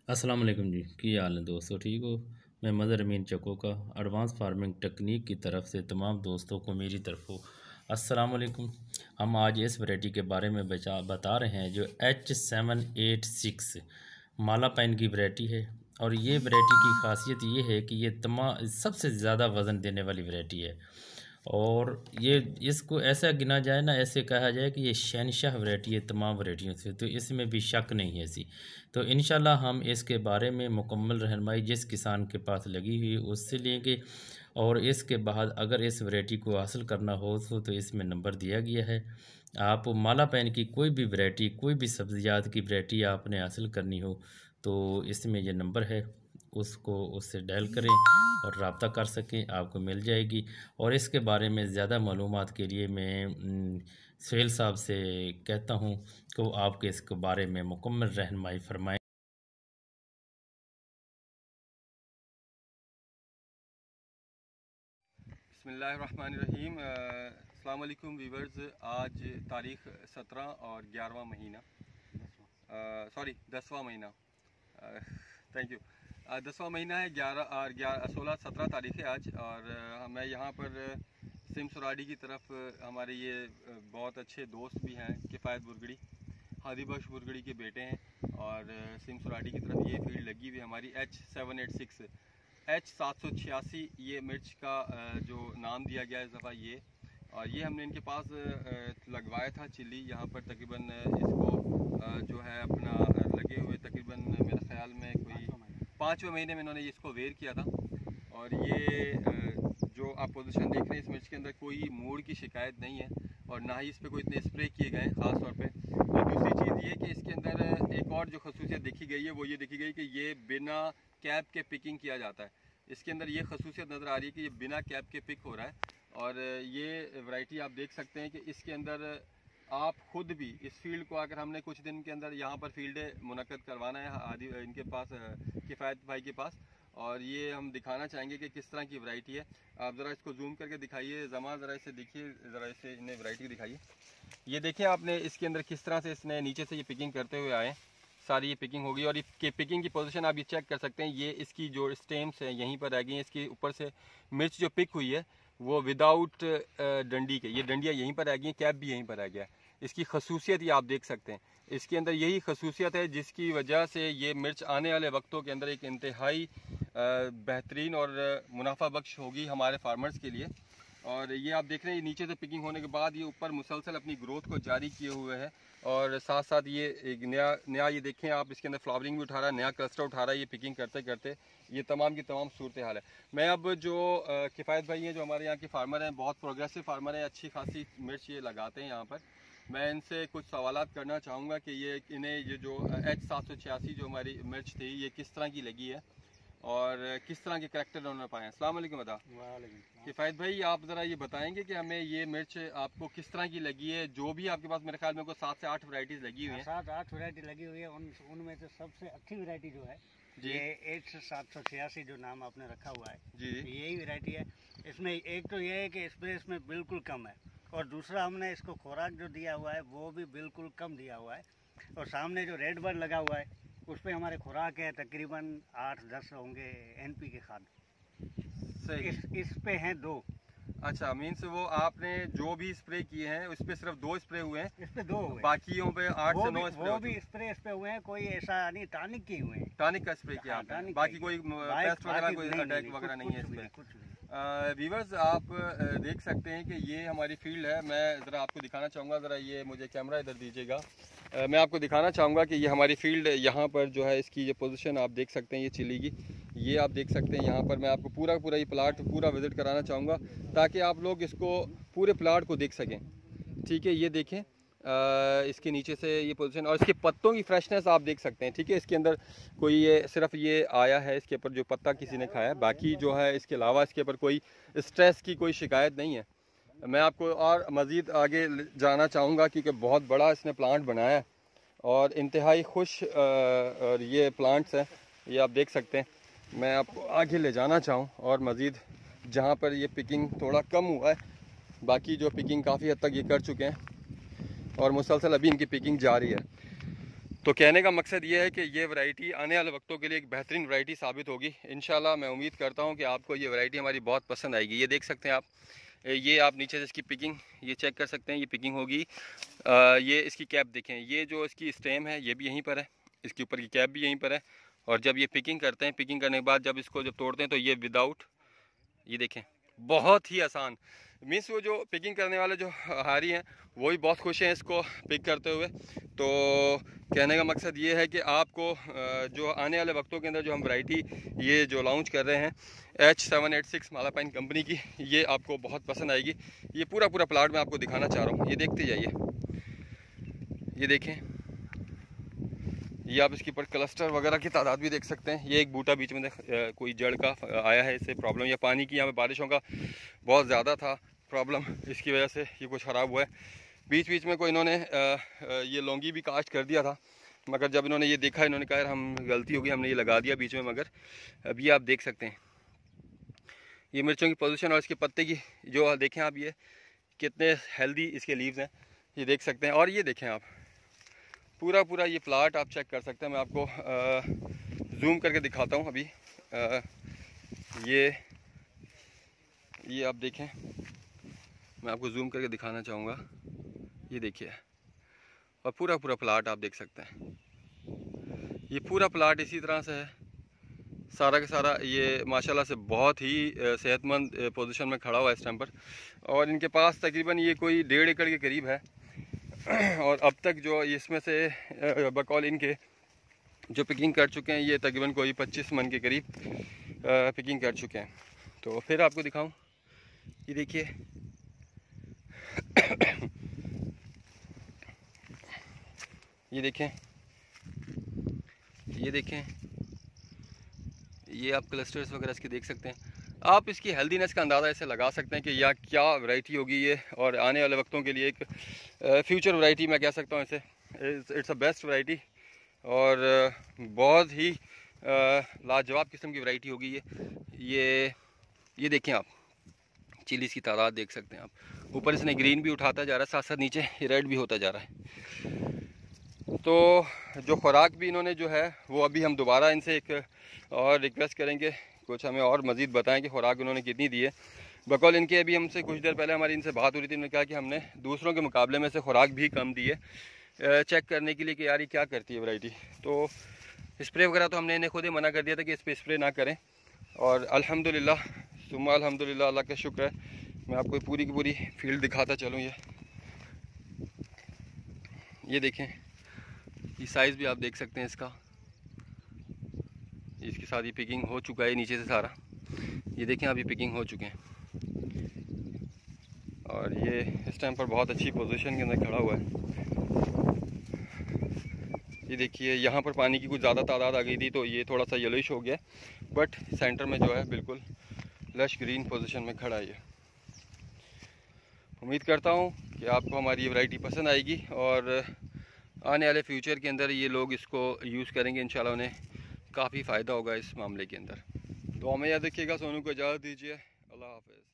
अस्सलाम वालेकुम जी, की हाल है दोस्तों, ठीक हो? मैं मदर अमीन चको का एडवांस फार्मिंग टेक्निक की तरफ से तमाम दोस्तों को मेरी तरफ़ों अस्सलाम वालेकुम। हम आज इस वैरायटी के बारे में बता रहे हैं जो H786 माला पैन की वैरायटी है। और ये वैरायटी की खासियत ये है कि ये तमाम सबसे ज़्यादा वज़न देने वाली वैरायटी है। और ये इसको ऐसा गिना जाए ना, ऐसे कहा जाए कि ये शहनशाह वैरायटी है तमाम वैरायटियों से, तो इसमें भी शक नहीं है ऐसी। तो इंशाल्लाह हम इसके बारे में मुकम्मल रहनुमाई जिस किसान के पास लगी हुई है उससे लेंगे। और इसके बाद अगर इस वैरायटी को हासिल करना हो तो इसमें नंबर दिया गया है। आप माला पैन की कोई भी वैरायटी, कोई भी सब्जियात की वैरायटी आपने हासिल करनी हो तो इसमें ये नंबर है, उसको उससे डायल करें और रब्ता कर सकें, आपको मिल जाएगी। और इसके बारे में ज़्यादा मालूमात के लिए मैं सुहेल साहब से कहता हूँ कि वो आपके इसके बारे में मुकम्मल रहनुमाई फरमाएँ। बिस्मिल्लाहिर्रहमानिर्रहीम। अस्सलाम वालेकुम वीवर्स। आज तारीख़ 17 और 11वां महीना, सॉरी 10वां महीना, थैंक यू। 10वां महीना है, 11 और 16-17 तारीख़ है आज। और मैं यहाँ पर सिम सुराडी की तरफ हमारे ये बहुत अच्छे दोस्त भी हैं, किफ़ायत बुरगड़ी, हादी बख्श बुरगड़ी के बेटे हैं। और सिम सुराडी की तरफ ये फील्ड लगी हुई हमारी H786 ये मिर्च का जो नाम दिया गया है इस दफ़ा ये। और ये हमने इनके पास लगवाया था चिल्ली, यहाँ पर तकरीबन इसको जो है अपना लगे हुए तकरीबन मेरे ख्याल में कोई 5वें महीने में इन्होंने इसको वेयर किया था। और ये जो आप पोजीशन देख रहे हैं इस मिर्च के अंदर कोई मूड की शिकायत नहीं है, और ना ही इस पर कोई इतने स्प्रे किए गए हैं ख़ास तौर पे। और दूसरी चीज़ ये कि इसके अंदर एक और जो खसूसियत देखी गई है वो ये देखी गई कि ये बिना कैप के पिकिंग किया जाता है। इसके अंदर ये खसूसियत नज़र आ रही है कि ये बिना कैप के पिक हो रहा है। और ये वैरायटी आप देख सकते हैं कि इसके अंदर आप खुद भी इस फील्ड को अगर हमने कुछ दिन के अंदर यहाँ पर फील्ड मुनक्कद करवाना है आदि इनके पास, किफ़ायत भाई के पास। और ये हम दिखाना चाहेंगे कि किस तरह की वैरायटी है। आप ज़रा इसको जूम करके दिखाइए, जमा ज़रा इसे देखिए, ज़रा इसे इन्हें वैरायटी दिखाइए। ये देखें आपने इसके अंदर किस तरह से इसने नीचे से ये पिकिंग करते हुए आए, सारी ये पिकिंग होगी। और ये पिकिंग की पोजीशन आप ये चेक कर सकते हैं, ये इसकी जो स्टेम्स हैं यहीं पर रह गई हैं। इसके ऊपर से मिर्च जो पिक हुई है वो विदाउट डंडी के, ये डंडियाँ यहीं पर रह गई हैं, कैप भी यहीं पर रह गया है। इसकी खसूसियत ये आप देख सकते हैं, इसके अंदर यही खसूसियत है जिसकी वजह से ये मिर्च आने वाले वक्तों के अंदर एक इंतहाई बेहतरीन और मुनाफा बख्श होगी हमारे फार्मर्स के लिए। और ये आप देख रहे हैं नीचे से पिकिंग होने के बाद ये ऊपर मुसलसल अपनी ग्रोथ को जारी किए हुए है। और साथ साथ ये एक नया ये देखें आप, इसके अंदर फ्लावरिंग भी उठा रहा है, नया क्लस्टर उठा रहा है ये पिकिंग करते करते। ये तमाम की तमाम सूरत हाल है। मैं अब जो किफ़ायत भाई हैं जो हमारे यहाँ के फार्मर हैं, बहुत प्रोग्रेसिव फार्मर हैं, अच्छी खासी मिर्च ये लगाते हैं यहाँ पर, मैं इनसे कुछ सवालात करना चाहूँगा कि ये इन्हें ये जो H786 जो हमारी मिर्च थी ये किस तरह की लगी है और किस तरह के करैक्टर उन्होंने पाए हैं। अस्सलाम वालेकुम अदा। किफ़ायत भाई, आप ज़रा ये बताएंगे कि हमें ये मिर्च आपको किस तरह की लगी है? जो भी आपके पास मेरे ख्याल में को 7 से 8 वैरायटीज़ लगी हुई हैं। 7-8 वैरायटी लगी हुई है, उनमें से सबसे अच्छी वैरायटी जो है ये H786 जो नाम आपने रखा हुआ है जी, यही वैरायटी है। इसमें एक तो ये है कि स्प्रे इसमें बिल्कुल कम है, और दूसरा हमने इसको खुराक जो दिया हुआ है वो भी बिल्कुल कम दिया हुआ है। और सामने जो रेड बर्ड लगा हुआ है उस पर हमारे खुराक है तकरीबन 8-10 होंगे NP के खाद। सही। इस पे हैं 2। अच्छा, मीन्स वो आपने जो भी स्प्रे किए हैं उस पे सिर्फ 2 स्प्रे हुए हैं? इस पे 2 हुए, बाकियों पे 8 से 9 स्प्रे। वो भी स्प्रे इस पे हुए हैं, कोई ऐसा नहीं टॉनिक के हुए हैं। टॉनिक का स्प्रे किया आपने? बाकी कोई पेस्ट वगैरह कोई अटैक वगैरह नहीं है इस पे? व्यूवर्स, आप देख सकते हैं कि ये हमारी फील्ड है। मैं ज़रा आपको दिखाना चाहूँगा, ज़रा ये मुझे कैमरा इधर दीजिएगा। मैं आपको दिखाना चाहूँगा कि ये हमारी फील्ड यहाँ पर जो है इसकी ये पोजीशन आप देख सकते हैं, ये चिली की ये आप देख सकते हैं। यहाँ पर मैं आपको पूरा ये प्लाट पूरा विज़िट कराना चाहूँगा ताकि आप लोग इसको पूरे प्लाट को देख सकें। ठीक है, ये देखें इसके नीचे से ये पोजीशन, और इसके पत्तों की फ्रेशनेस आप देख सकते हैं। ठीक है, इसके अंदर कोई ये सिर्फ ये आया है इसके ऊपर जो पत्ता किसी ने खाया है, बाकी जो है इसके अलावा इसके ऊपर कोई स्ट्रेस की कोई शिकायत नहीं है। मैं आपको और मज़ीद आगे जाना चाहूँगा क्योंकि बहुत बड़ा इसने प्लांट बनाया है और इंतहाई खुश और ये प्लांट्स हैं, ये आप देख सकते हैं। मैं आपको आगे ले जाना चाहूँ और मज़ीद जहाँ पर ये पिकिंग थोड़ा कम हुआ है, बाकी जो पिकिंग काफ़ी हद तक ये कर चुके हैं और मुसलसल अभी इनकी पिकिंग जारी है। तो कहने का मकसद ये है कि ये वैरायटी आने वाले वक्तों के लिए एक बेहतरीन वैरायटी साबित होगी इंशाल्लाह। मैं उम्मीद करता हूँ कि आपको ये वैरायटी हमारी बहुत पसंद आएगी। ये देख सकते हैं आप, ये आप नीचे से इसकी पिकिंग ये चेक कर सकते हैं, ये पिकिंग होगी। ये इसकी कैप देखें, ये जो इसकी स्टेम है ये भी यहीं पर है, इसके ऊपर की कैप भी यहीं पर है। और जब ये पिकिंग करते हैं, पिकिंग करने के बाद जब इसको जब तोड़ते हैं तो ये विदाउट, ये देखें बहुत ही आसान, मीन्स वो जो पिकिंग करने वाले जो हारी हैं वो भी बहुत खुश हैं इसको पिक करते हुए। तो कहने का मकसद ये है कि आपको जो आने वाले वक्तों के अंदर जो हम वैरायटी ये जो लॉन्च कर रहे हैं H786 मालापाइन कंपनी की, ये आपको बहुत पसंद आएगी। ये पूरा प्लाट मैं आपको दिखाना चाह रहा हूँ, ये देखते जाइए। ये देखें, ये आप इसके ऊपर क्लस्टर वगैरह की तादाद भी देख सकते हैं। ये एक बूटा बीच में कोई जड़ का आया है, इससे प्रॉब्लम, या पानी की यहाँ पे बारिशों का बहुत ज़्यादा था प्रॉब्लम, इसकी वजह से ये कुछ ख़राब हुआ है। बीच बीच में कोई इन्होंने ये लौंगी भी कास्ट कर दिया था, मगर जब इन्होंने ये देखा इन्होंने कहा हम गलती होगी, हमने ये लगा दिया बीच में। मगर अभी आप देख सकते हैं ये मिर्चों की पोजीशन और इसके पत्ते की जो देखें आप, ये कितने हेल्दी इसके लीव्स हैं, ये देख सकते हैं। और ये देखें आप पूरा ये प्लाट आप चेक कर सकते हैं। मैं आपको जूम करके दिखाता हूँ अभी। ये आप देखें, मैं आपको जूम करके दिखाना चाहूँगा। ये देखिए, और पूरा प्लाट आप देख सकते हैं। ये पूरा प्लाट इसी तरह से है सारा का सारा। ये माशाल्लाह से बहुत ही सेहतमंद पोजीशन में खड़ा हुआ है इस टाइम पर। और इनके पास तकरीबन ये कोई 1.5 एकड़ के करीब है। और अब तक जो इसमें से बकौल इनके जो पिकिंग कर चुके हैं, ये तकरीबन कोई 25 मन के करीब पिकिंग कर चुके हैं। तो फिर आपको दिखाऊं, ये देखिए ये देखें, ये देखें, ये आप क्लस्टर्स वगैरह इसके देख सकते हैं। आप इसकी हेल्दीनेस का अंदाज़ा ऐसे लगा सकते हैं कि यह क्या वैरायटी होगी ये, और आने वाले वक्तों के लिए एक फ्यूचर वैरायटी मैं कह सकता हूँ इसे। इट्स अ बेस्ट वैरायटी और बहुत ही लाजवाब किस्म की वैरायटी होगी ये देखें आप, चिलीज़ की तादाद देख सकते हैं आप। ऊपर इसने ग्रीन भी उठाता जा रहा है, साथ साथ नीचे रेड भी होता जा रहा है। तो जो खुराक भी इन्होंने जो है वो अभी हम दोबारा इनसे एक और रिक्वेस्ट करेंगे, कुछ हमें और मज़ीद बताएं कि खुराक उन्होंने कितनी दी है। बकौल इनके अभी हमसे कुछ देर पहले हमारी इनसे बात हो रही थी, उन्होंने कहा कि हमने दूसरों के मुकाबले में से खुराक भी कम दी है, चेक करने के लिए कि यार ये क्या करती है वैरायटी। तो स्प्रे वगैरह तो हमने इन्हें खुद ही मना कर दिया था कि इस पर स्प्रे ना करें। और अल्हम्दुलिल्लाह सुम्मा अल्हम्दुलिल्लाह, अल्लाह का शुक्र है। मैं आपको पूरी की पूरी फील्ड दिखाता चलूँ। ये देखें, ये साइज़ भी आप देख सकते हैं इसका, इसके साथ ही पिकिंग हो चुका है नीचे से सारा। ये देखें अभी पिकिंग हो चुके हैं और ये इस टाइम पर बहुत अच्छी पोजीशन के अंदर खड़ा हुआ है। ये देखिए, यहाँ पर पानी की कुछ ज़्यादा तादाद आ गई थी तो ये थोड़ा सा येलोइश हो गया, बट सेंटर में जो है बिल्कुल लश ग्रीन पोजीशन में खड़ा है ये। उम्मीद करता हूँ कि आपको हमारी ये वैरायटी पसंद आएगी और आने वाले फ्यूचर के अंदर ये लोग इसको यूज़ करेंगे, इंशाल्लाह उन्हें काफ़ी फ़ायदा होगा इस मामले के अंदर। तो हमें याद रखिएगा, सोनू को इजाज़त दीजिए। अल्लाह हाफ़िज़।